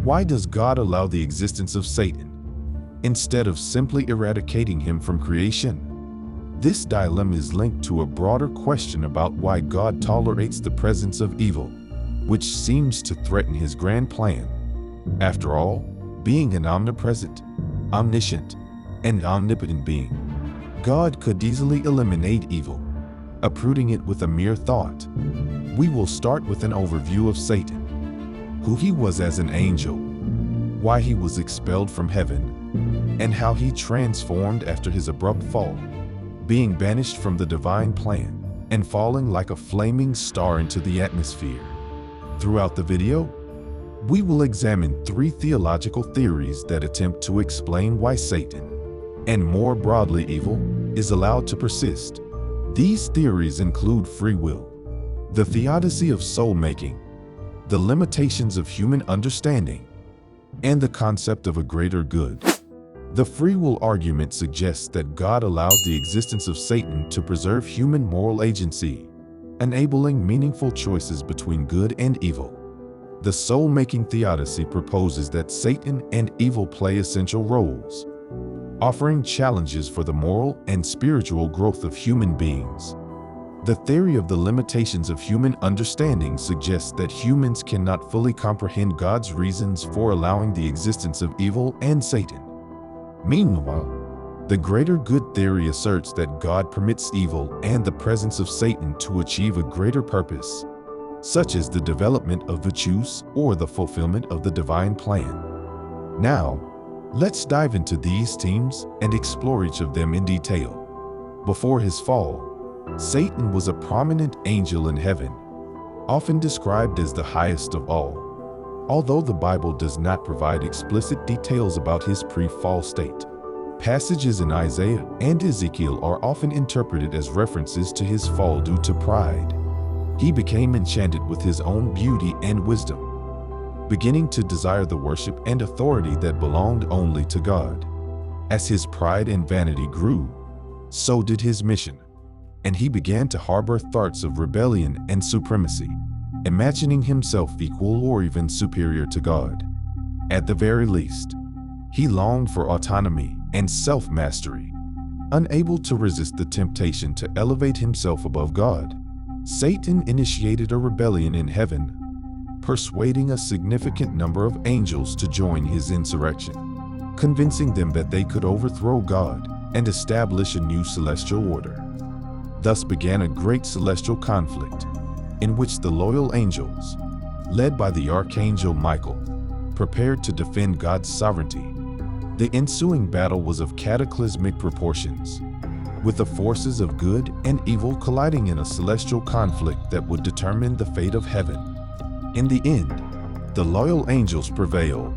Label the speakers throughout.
Speaker 1: Why does God allow the existence of Satan, instead of simply eradicating him from creation? This dilemma is linked to a broader question about why God tolerates the presence of evil, which seems to threaten his grand plan. After all, being an omnipresent, omniscient, and omnipotent being, God could easily eliminate evil, uprooting it with a mere thought. We will start with an overview of Satan, who he was as an angel, why he was expelled from heaven, and how he transformed after his abrupt fall, being banished from the divine plan and falling like a flaming star into the atmosphere. Throughout the video, we will examine 3 theological theories that attempt to explain why Satan, and more broadly evil, is allowed to persist. These theories include free will, the theodicy of soul-making, the limitations of human understanding, and the concept of a greater good. The free will argument suggests that God allows the existence of Satan to preserve human moral agency, enabling meaningful choices between good and evil. The soul-making theodicy proposes that Satan and evil play essential roles, offering challenges for the moral and spiritual growth of human beings. The theory of the limitations of human understanding suggests that humans cannot fully comprehend God's reasons for allowing the existence of evil and Satan. Meanwhile, the greater good theory asserts that God permits evil and the presence of Satan to achieve a greater purpose, such as the development of virtues or the fulfillment of the divine plan. Now, let's dive into these themes and explore each of them in detail. Before his fall, Satan was a prominent angel in heaven, often described as the highest of all. Although the Bible does not provide explicit details about his pre-fall state, passages in Isaiah and Ezekiel are often interpreted as references to his fall due to pride. He became enchanted with his own beauty and wisdom, beginning to desire the worship and authority that belonged only to God. As his pride and vanity grew, so did his mission, and he began to harbor thoughts of rebellion and supremacy, imagining himself equal or even superior to God. At the very least, he longed for autonomy and self-mastery. Unable to resist the temptation to elevate himself above God, Satan initiated a rebellion in heaven, persuading a significant number of angels to join his insurrection, convincing them that they could overthrow God and establish a new celestial order. Thus began a great celestial conflict, in which the loyal angels, led by the archangel Michael, prepared to defend God's sovereignty. The ensuing battle was of cataclysmic proportions, with the forces of good and evil colliding in a celestial conflict that would determine the fate of heaven. In the end, the loyal angels prevailed,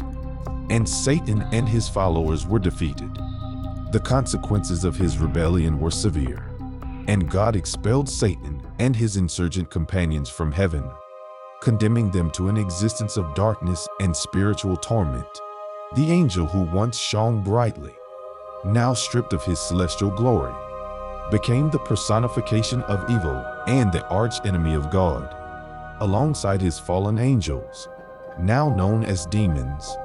Speaker 1: and Satan and his followers were defeated. The consequences of his rebellion were severe, and God expelled Satan and his insurgent companions from heaven, condemning them to an existence of darkness and spiritual torment. The angel who once shone brightly, now stripped of his celestial glory, became the personification of evil and the arch-enemy of God. Alongside his fallen angels, now known as demons,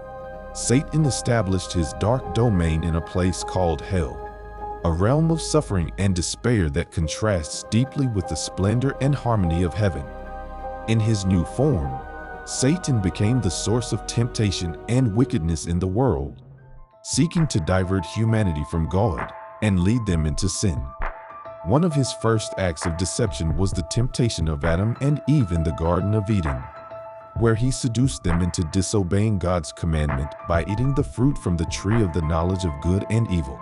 Speaker 1: Satan established his dark domain in a place called hell, a realm of suffering and despair that contrasts deeply with the splendor and harmony of heaven. In his new form, Satan became the source of temptation and wickedness in the world, seeking to divert humanity from God and lead them into sin. One of his first acts of deception was the temptation of Adam and Eve in the Garden of Eden, where he seduced them into disobeying God's commandment by eating the fruit from the tree of the knowledge of good and evil.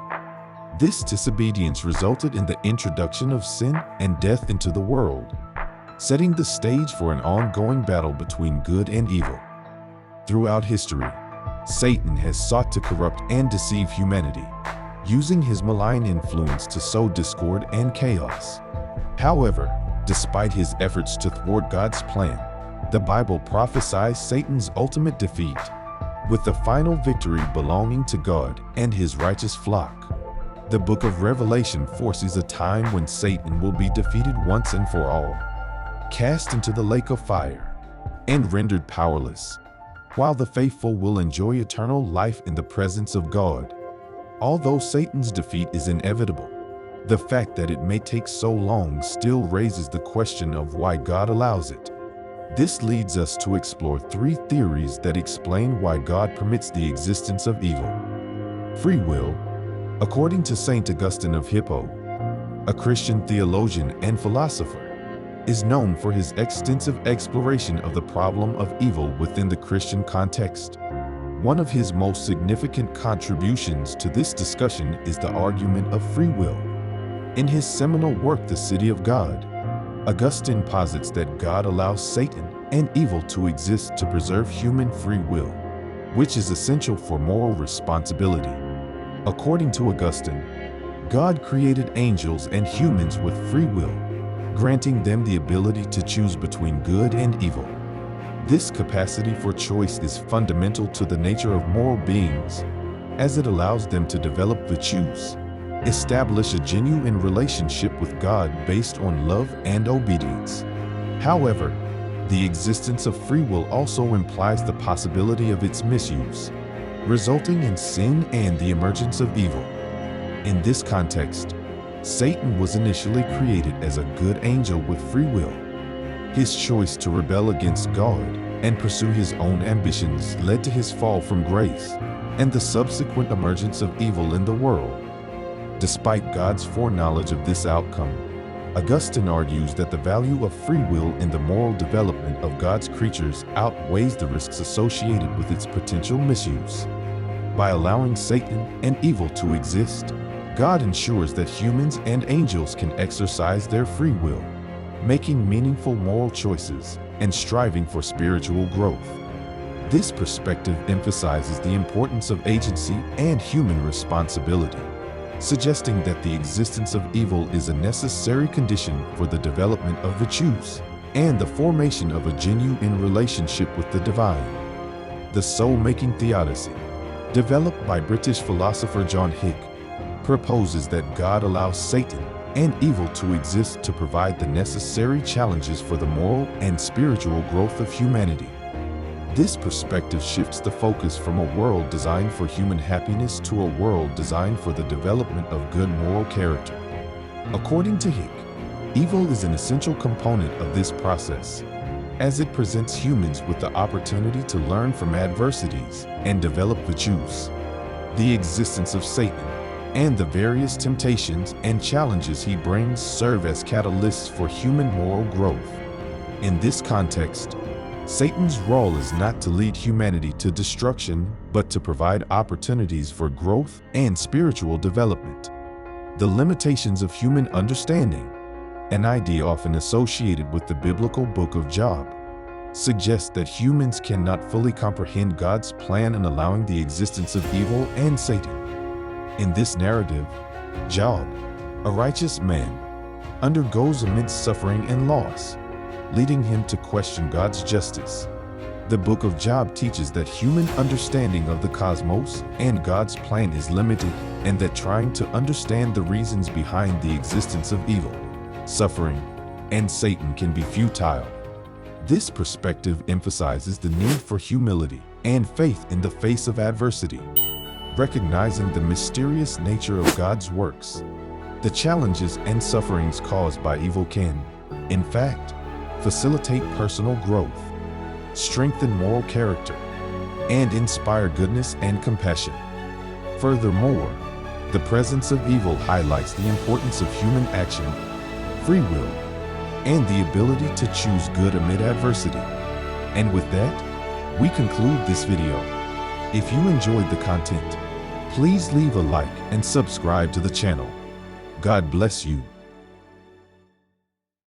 Speaker 1: This disobedience resulted in the introduction of sin and death into the world, setting the stage for an ongoing battle between good and evil. Throughout history, Satan has sought to corrupt and deceive humanity, using his malign influence to sow discord and chaos. However, despite his efforts to thwart God's plan, the Bible prophesies Satan's ultimate defeat, with the final victory belonging to God and his righteous flock. The book of Revelation foresees a time when Satan will be defeated once and for all, cast into the lake of fire, and rendered powerless. while the faithful will enjoy eternal life in the presence of God. Although Satan's defeat is inevitable, the fact that it may take so long still raises the question of why God allows it. This leads us to explore three theories that explain why God permits the existence of evil. Free will. According to St. Augustine of Hippo, a Christian theologian and philosopher, is known for his extensive exploration of the problem of evil within the Christian context. One of his most significant contributions to this discussion is the argument of free will. In his seminal work, The City of God, Augustine posits that God allows Satan and evil to exist to preserve human free will, which is essential for moral responsibility. According to Augustine, God created angels and humans with free will, granting them the ability to choose between good and evil. This capacity for choice is fundamental to the nature of moral beings, as it allows them to develop virtues, establish a genuine relationship with God based on love and obedience. However, the existence of free will also implies the possibility of its misuse, resulting in sin and the emergence of evil. In this context, Satan was initially created as a good angel with free will. His choice to rebel against God and pursue his own ambitions led to his fall from grace and the subsequent emergence of evil in the world. Despite God's foreknowledge of this outcome, Augustine argues that the value of free will in the moral development of God's creatures outweighs the risks associated with its potential misuse. By allowing Satan and evil to exist, God ensures that humans and angels can exercise their free will, making meaningful moral choices and striving for spiritual growth. This perspective emphasizes the importance of agency and human responsibility, suggesting that the existence of evil is a necessary condition for the development of virtues and the formation of a genuine relationship with the divine. The soul-making theodicy, developed by British philosopher John Hick, proposes that God allows Satan and evil to exist to provide the necessary challenges for the moral and spiritual growth of humanity. This perspective shifts the focus from a world designed for human happiness to a world designed for the development of good moral character. According to Hick, evil is an essential component of this process, as it presents humans with the opportunity to learn from adversities and develop virtues. The existence of Satan and the various temptations and challenges he brings serve as catalysts for human moral growth. In this context, Satan's role is not to lead humanity to destruction, but to provide opportunities for growth and spiritual development. The limitations of human understanding, an idea often associated with the biblical book of Job, suggests that humans cannot fully comprehend God's plan in allowing the existence of evil and Satan. In this narrative, Job, a righteous man, undergoes immense suffering and loss, leading him to question God's justice. The book of Job teaches that human understanding of the cosmos and God's plan is limited, and that trying to understand the reasons behind the existence of evil, suffering, and Satan can be futile. This perspective emphasizes the need for humility and faith in the face of adversity. Recognizing the mysterious nature of God's works, the challenges and sufferings caused by evil can, in fact, facilitate personal growth, strengthen moral character, and inspire goodness and compassion. Furthermore, the presence of evil highlights the importance of human action, free will, and the ability to choose good amid adversity. And with that, we conclude this video. If you enjoyed the content, please leave a like and subscribe to the channel. God bless you.